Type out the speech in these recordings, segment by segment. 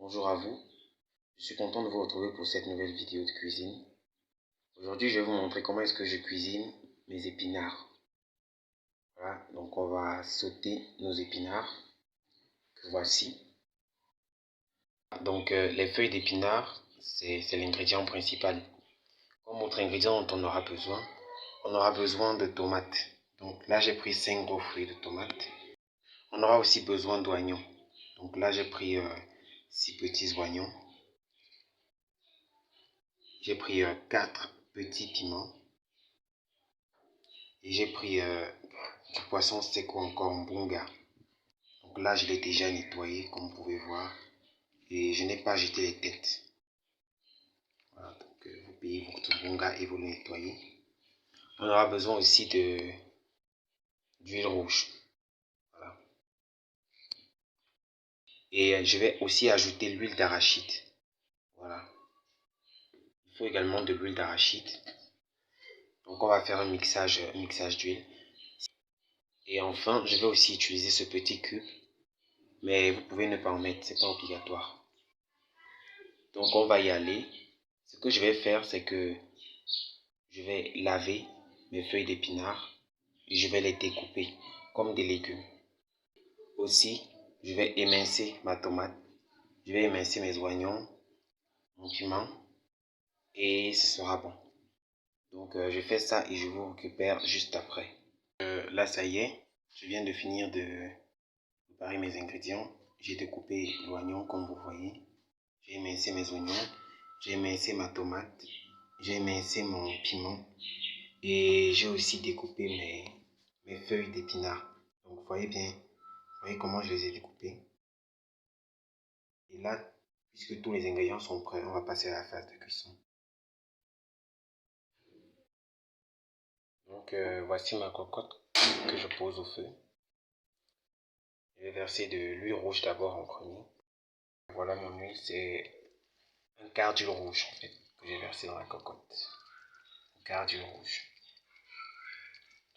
Bonjour à vous, je suis content de vous retrouver pour cette nouvelle vidéo de cuisine. Aujourd'hui, je vais vous montrer comment est-ce que je cuisine mes épinards. Voilà, donc on va sauter nos épinards, que voici. Donc les feuilles d'épinards, c'est l'ingrédient principal. Comme autre ingrédient dont on aura besoin de tomates. Donc là, j'ai pris 5 gros fruits de tomates. On aura aussi besoin d'oignons. Donc là, j'ai pris 6 petits oignons. J'ai pris 4 petits piments. Et j'ai pris du poisson sec ou encore mbunga. Donc là, je l'ai déjà nettoyé, comme vous pouvez voir. Et je n'ai pas jeté les têtes. Voilà, donc vous payez votre mbunga et vous le nettoyez. On aura besoin aussi d'huile rouge. Voilà. Et je vais aussi ajouter l'huile d'arachide. Voilà. Il faut également de l'huile d'arachide. Donc on va faire un mixage d'huile. Et enfin, je vais aussi utiliser ce petit cube. Mais vous pouvez ne pas en mettre, c'est pas obligatoire. Donc on va y aller. Ce que je vais faire, c'est que je vais laver mes feuilles d'épinards et je vais les découper comme des légumes. Aussi, je vais émincer ma tomate, je vais émincer mes oignons, mon piment et ce sera bon. Donc je fais ça et je vous récupère juste après. Là ça y est, je viens de finir de préparer mes ingrédients. J'ai découpé l'oignon comme vous voyez. J'ai émincé mes oignons, j'ai émincé ma tomate, j'ai émincé mon piment et j'ai aussi découpé mes feuilles d'épinards. Donc vous voyez comment je les ai découpées. Et là, puisque tous les ingrédients sont prêts, on va passer à la phase de cuisson. Donc voici ma cocotte que je pose au feu. Je vais verser de l'huile rouge d'abord en premier. Voilà mon huile, c'est un quart d'huile rouge en fait que j'ai versé dans la cocotte. Un quart d'huile rouge.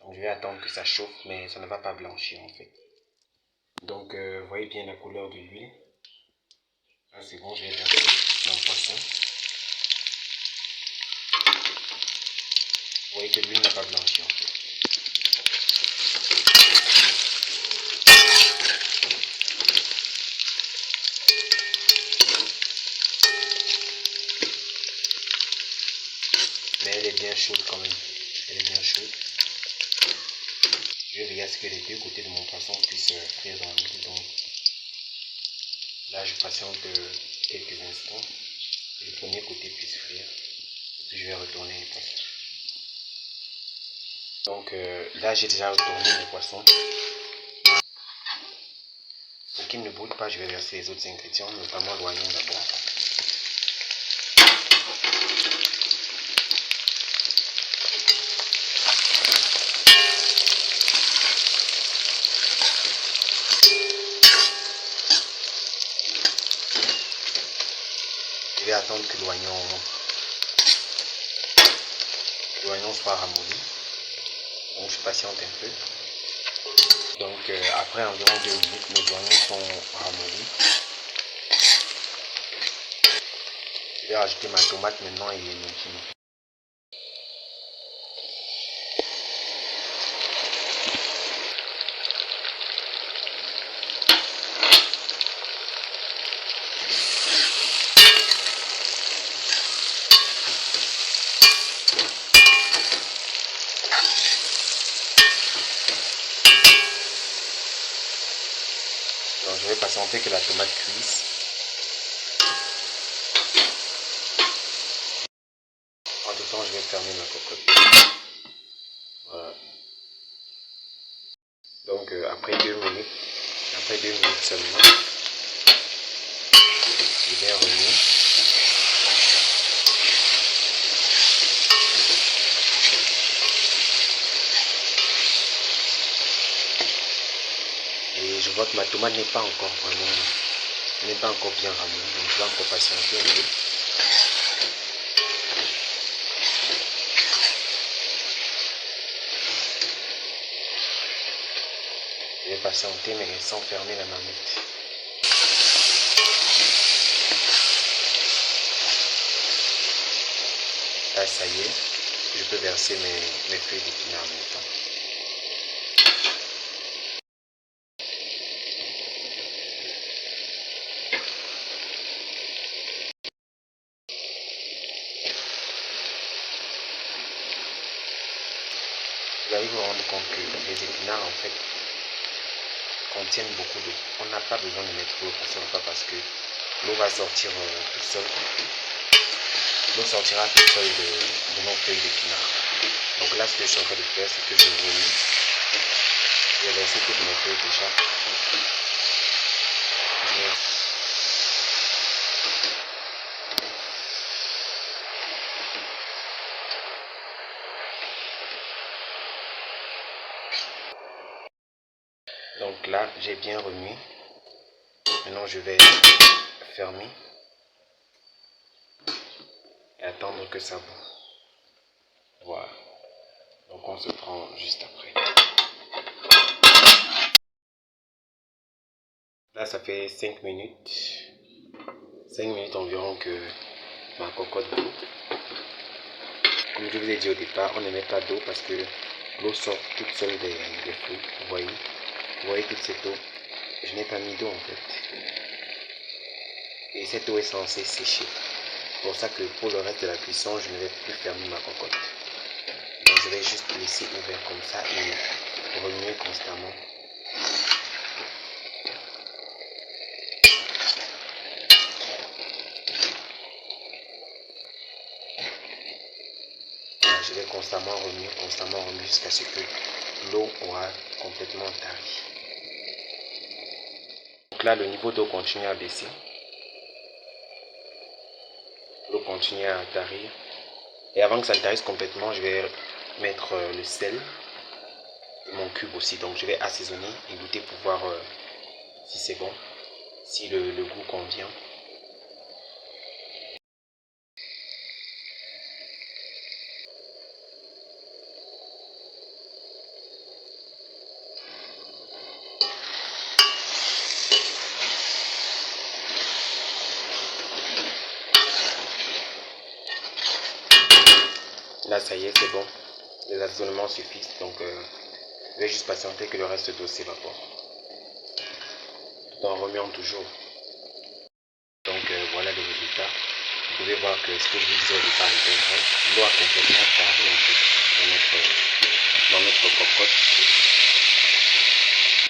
Donc je vais attendre que ça chauffe, mais ça ne va pas blanchir en fait. Donc vous voyez bien la couleur de l'huile. Là c'est bon, je vais verser mon poisson. Vous voyez que l'huile n'a pas blanchi en fait. Mais elle est bien chaude quand même. Elle est bien chaude. Je vais veiller à ce que les deux côtés de mon poisson puissent frire dans l'huile. Donc là je patiente quelques instants. Que le premier côté puisse frire. Et puis je vais retourner les poissons. Donc là j'ai déjà retourné les poissons. Pour qu'ils ne brûlent pas, je vais verser les autres ingrédients, notamment l'oignon d'abord. Je vais attendre que l'oignon soit ramolli. Donc je patiente un peu. Donc après environ 2 minutes, mes oignons sont ramollis. Je vais rajouter ma tomate maintenant et mon piment. Donc je vais patienter que la tomate cuise. En tout temps, je vais fermer ma cocotte. Voilà. Donc après 2 minutes seulement, je vais revenir. Et je vois que ma tomate n'est pas encore bien ramollie, donc je vais encore patienter un peu. Je vais patienter mais sans fermer la marmite. Là, ça y est, je peux verser mes feuilles d'épinards maintenant. Vous allez vous rendre compte que les épinards, en fait, contiennent beaucoup d'eau. On n'a pas besoin de mettre l'eau pour ce repas parce que l'eau va sortir tout seul. L'eau sortira tout seul de nos feuilles d'épinards. Donc là, ce que je suis en train de faire, c'est que je remis. J'ai versé toutes mes feuilles déjà. Donc là, j'ai bien remis. Maintenant, je vais fermer et attendre que ça boue. Voilà. Donc on se prend juste après. Là, ça fait 5 minutes. 5 minutes environ que ma cocotte bout. Comme je vous ai dit au départ, on ne met pas d'eau parce que l'eau sort toute seule des fruits. Vous voyez toute cette eau. Je n'ai pas mis d'eau en fait. Et cette eau est censée sécher. C'est pour ça que pour le reste de la cuisson, je ne vais plus fermer ma cocotte. Donc je vais juste laisser ouvert comme ça et remuer constamment. Voilà, je vais constamment remuer jusqu'à ce que l'eau aura complètement tari. Donc là, le niveau d'eau continue à baisser. L'eau continue à tarir. Et avant que ça ne tarisse complètement, je vais mettre le sel et mon cube aussi. Donc je vais assaisonner et goûter pour voir si c'est bon, si le goût convient. Là, ça y est, c'est bon. Les assaisonnements suffisent. Donc, je vais juste patienter que le reste d'eau s'évapore. Tout en remuant toujours. Donc, voilà le résultat. Vous pouvez voir que ce que je vous disais au départ était vrai. L'eau a complètement tari en fait dans notre cocotte.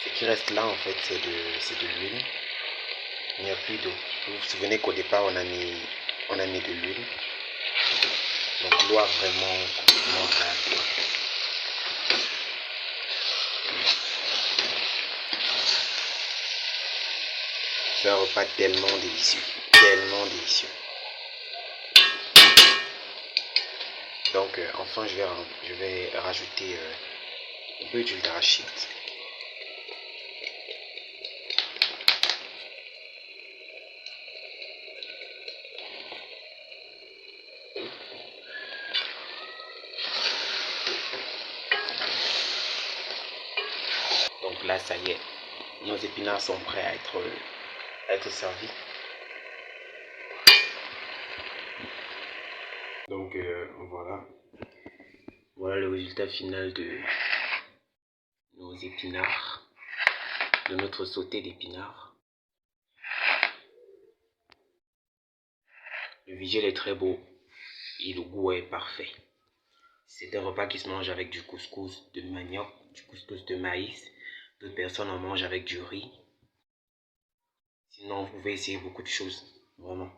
Ce qui reste là, en fait, c'est de l'huile. Il n'y a plus d'eau. Vous vous souvenez qu'au départ, on a mis de l'huile. Donc, l'eau a vraiment complètement tari. C'est un repas tellement délicieux. Tellement délicieux. Donc, enfin, je vais rajouter un peu d'huile d'arachide. Donc là, ça y est, nos épinards sont prêts à être servis. Donc voilà. Voilà le résultat final de nos épinards, de notre sauté d'épinards. Le visuel est très beau et le goût est parfait. C'est un repas qui se mange avec du couscous de manioc, du couscous de maïs. D'autres personnes en mangent avec du riz. Sinon, vous pouvez essayer beaucoup de choses, vraiment.